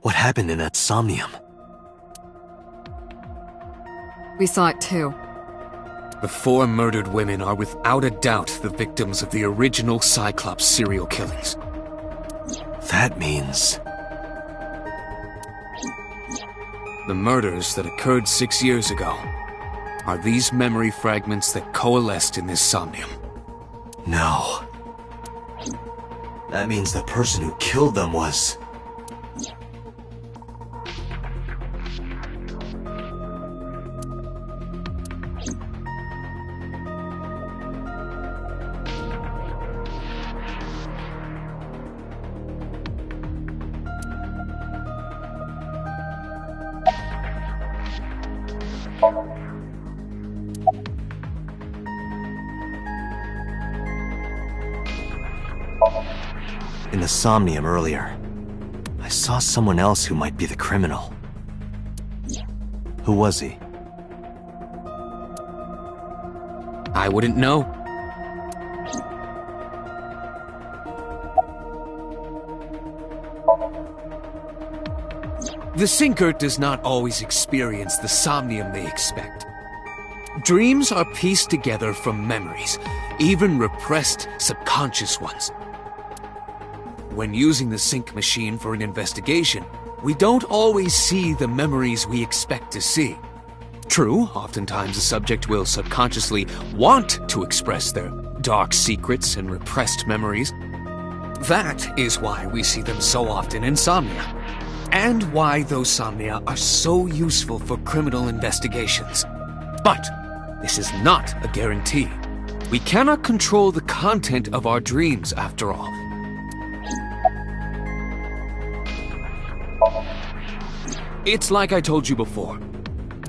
What happened in that Somnium? We saw it too. The 4 murdered women are without a doubt the victims of the original Cyclops serial killings. That means... The murders that occurred 6 years ago are these memory fragments that coalesced in this Somnium. No. That means the person who killed them was... In the Somnium earlier, I saw someone else who might be the criminal. Who was he? I wouldn't know. The sinker does not always experience the Somnium they expect. Dreams are pieced together from memories, even repressed subconscious ones. When using the sync machine for an investigation, we don't always see the memories we expect to see. True, oftentimes the subject will subconsciously want to express their dark secrets and repressed memories. That is why we see them so often in Somnia, and why those Somnia are so useful for criminal investigations. But this is not a guarantee. We cannot control the content of our dreams, after all. It's like I told you before.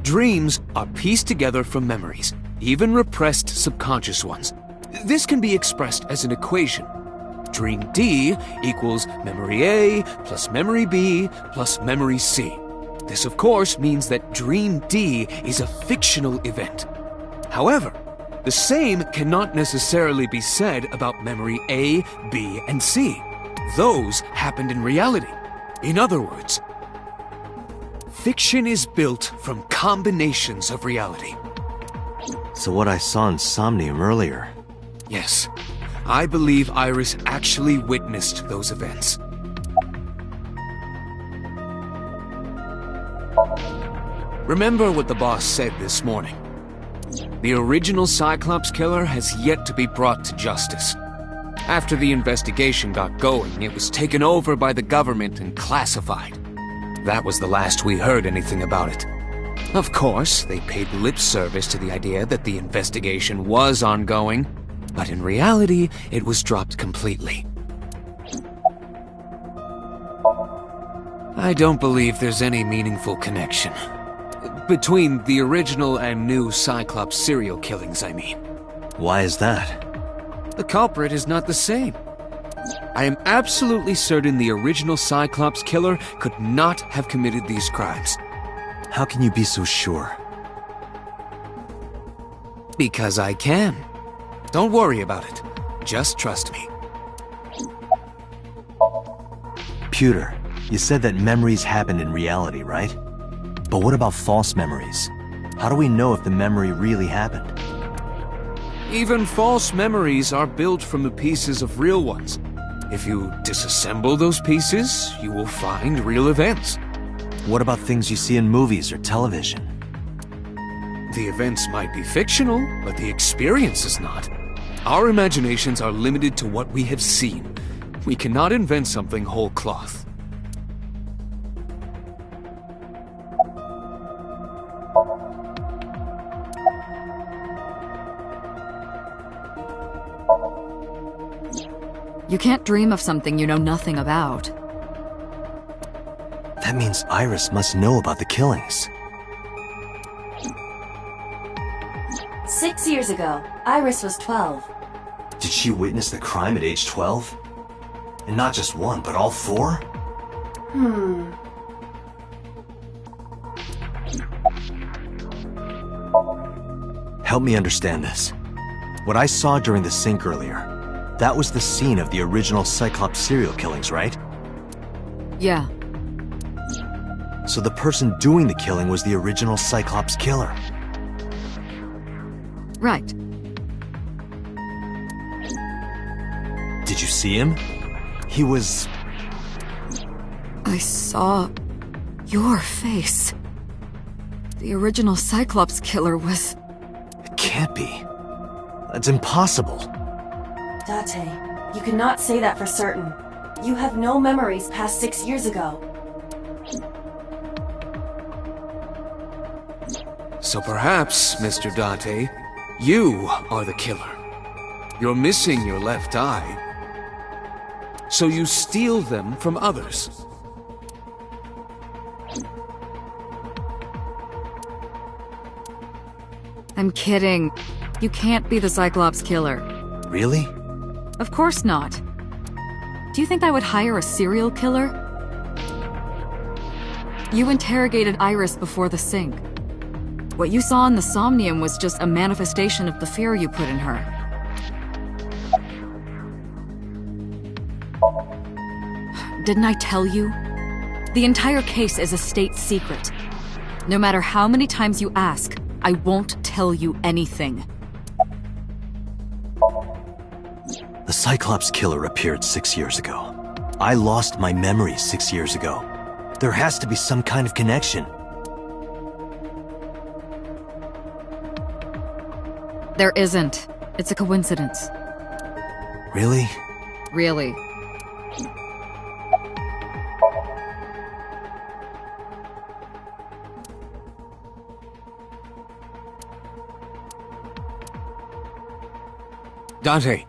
Dreams are pieced together from memories, even repressed subconscious ones. This can be expressed as an equation. Dream D equals memory A plus memory B plus memory C. This, of course, means that Dream D is a fictional event. However, the same cannot necessarily be said about memory A, B, and C. Those happened in reality. In other words, fiction is built from combinations of reality. So what I saw in Somnium earlier... Yes, I believe Iris actually witnessed those events. Remember what the boss said this morning. The original Cyclops killer has yet to be brought to justice. After the investigation got going, it was taken over by the government and classified. That was the last we heard anything about it. Of course, they paid lip service to the idea that the investigation was ongoing, but in reality, it was dropped completely. I don't believe there's any meaningful connection. Between the original and new Cyclops serial killings, I mean. Why is that? The culprit is not the same. I am absolutely certain the original Cyclops killer could not have committed these crimes. How can you be so sure? Because I can. Don't worry about it. Just trust me. Pewter, you said that memories happen in reality, right? But what about false memories? How do we know if the memory really happened? Even false memories are built from the pieces of real ones. If you disassemble those pieces, you will find real events. What about things you see in movies or television? The events might be fictional, but the experience is not. Our imaginations are limited to what we have seen. We cannot invent something whole cloth. You can't dream of something you know nothing about. That means Iris must know about the killings. 6 years ago, Iris was 12. Did she witness the crime at age 12? And not just one, but all 4? Help me understand this. What I saw during the sync earlier, that was the scene of the original Cyclops serial killings, right? Yeah. So the person doing the killing was the original Cyclops killer. Right. Did you see him? He was... I saw your face. The original Cyclops killer was... It can't be. That's impossible. Date, you cannot say that for certain. You have no memories past 6 years ago. So perhaps, Mr. Date, you are the killer. You're missing your left eye. So you steal them from others. I'm kidding. You can't be the Cyclops killer. Really? Of course not. Do you think I would hire a serial killer? You interrogated Iris before the sync. What you saw in the Somnium was just a manifestation of the fear you put in her. Didn't I tell you? The entire case is a state secret. No matter how many times you ask, I won't tell you anything. The Cyclops killer appeared 6 years ago. I lost my memory 6 years ago. There has to be some kind of connection. There isn't. It's a coincidence. Really? Really. Date,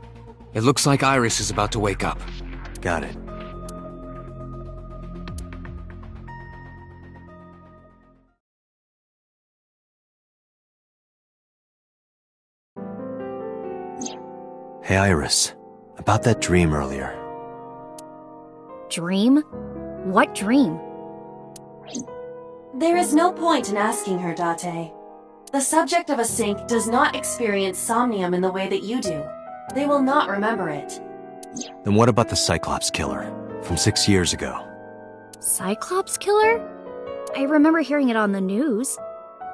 it looks like Iris is about to wake up. Got it. Hey, Iris. About that dream earlier. Dream? What dream? There is no point in asking her, Date. The subject of a sync does not experience somnium in the way that you do. They will not remember it. Then what about the Cyclops killer from 6 years ago? Cyclops killer? I remember hearing it on the news.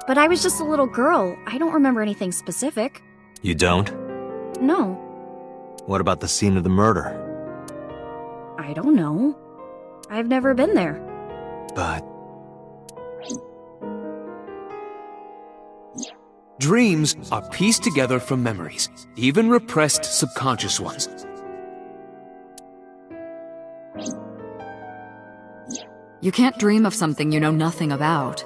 But I was just a little girl. I don't remember anything specific. You don't? No. What about the scene of the murder? I don't know. I've never been there. But... Dreams are pieced together from memories, even repressed subconscious ones. You can't dream of something you know nothing about.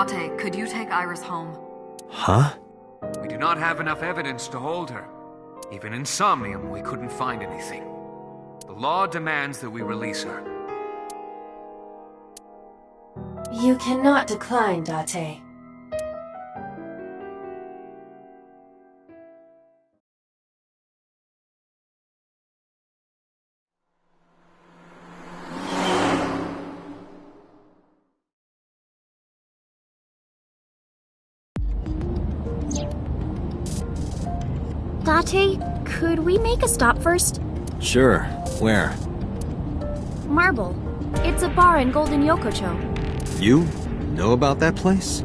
Date, could you take Iris home? Huh? We do not have enough evidence to hold her. Even in Somnium, we couldn't find anything. The law demands that we release her. You cannot decline, Date. Date, could we make a stop first? Sure. Where? Marble. It's a bar in Golden Yokocho. You know about that place?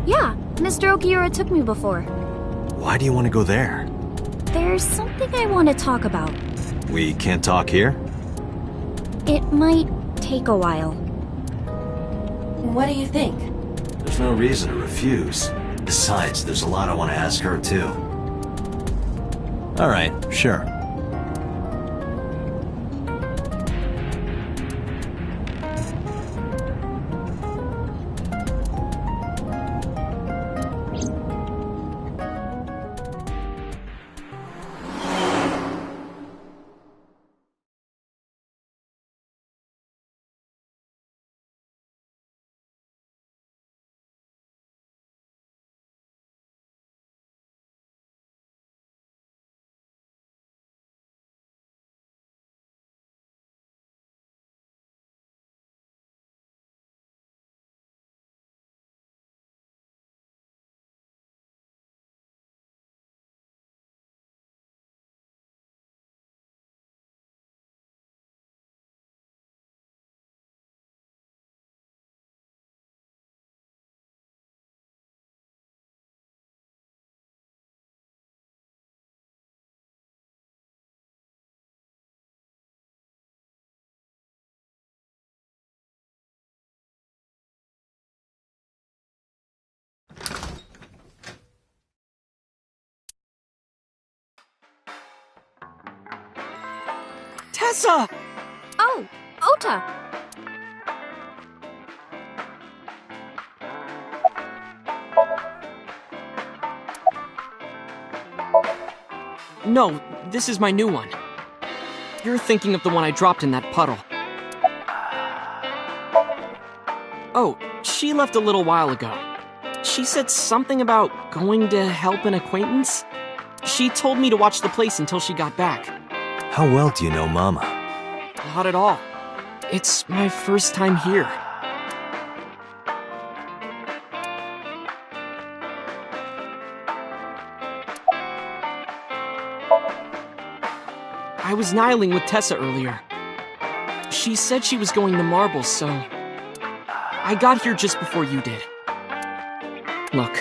Yeah, Mr. Okiura took me before. Why do you want to go there? There's something I want to talk about. We can't talk here? It might take a while. What do you think? There's no reason to refuse. Besides, there's a lot I want to ask her, too. All right, sure. Tessa! Oh, Ota. No, this is my new one. You're thinking of the one I dropped in that puddle. Oh, she left a little while ago. She said something about going to help an acquaintance. She told me to watch the place until she got back. How well do you know Mama? Not at all. It's my first time here. I was nihiling with Tessa earlier. She said she was going to Marbles, so I got here just before you did. Look,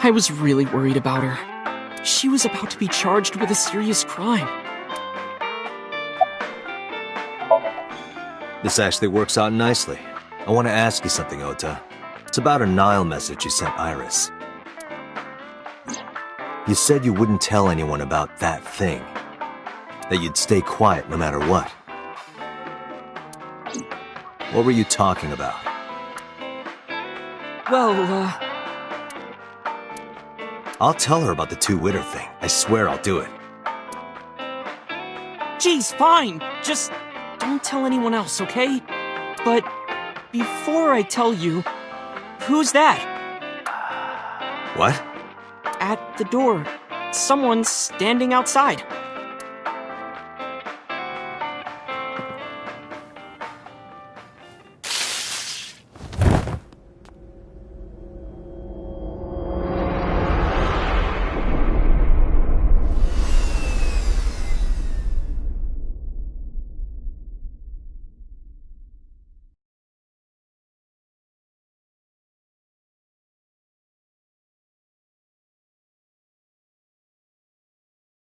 I was really worried about her. She was about to be charged with a serious crime. This actually works out nicely. I want to ask you something, Ota. It's about a Nile message you sent Iris. You said you wouldn't tell anyone about that thing. That you'd stay quiet no matter what. What were you talking about? Well, I'll tell her about the two-witter thing. I swear I'll do it. geez, fine. Just don't tell anyone else, okay? But before I tell you, who's that? What? At the door. Someone's standing outside.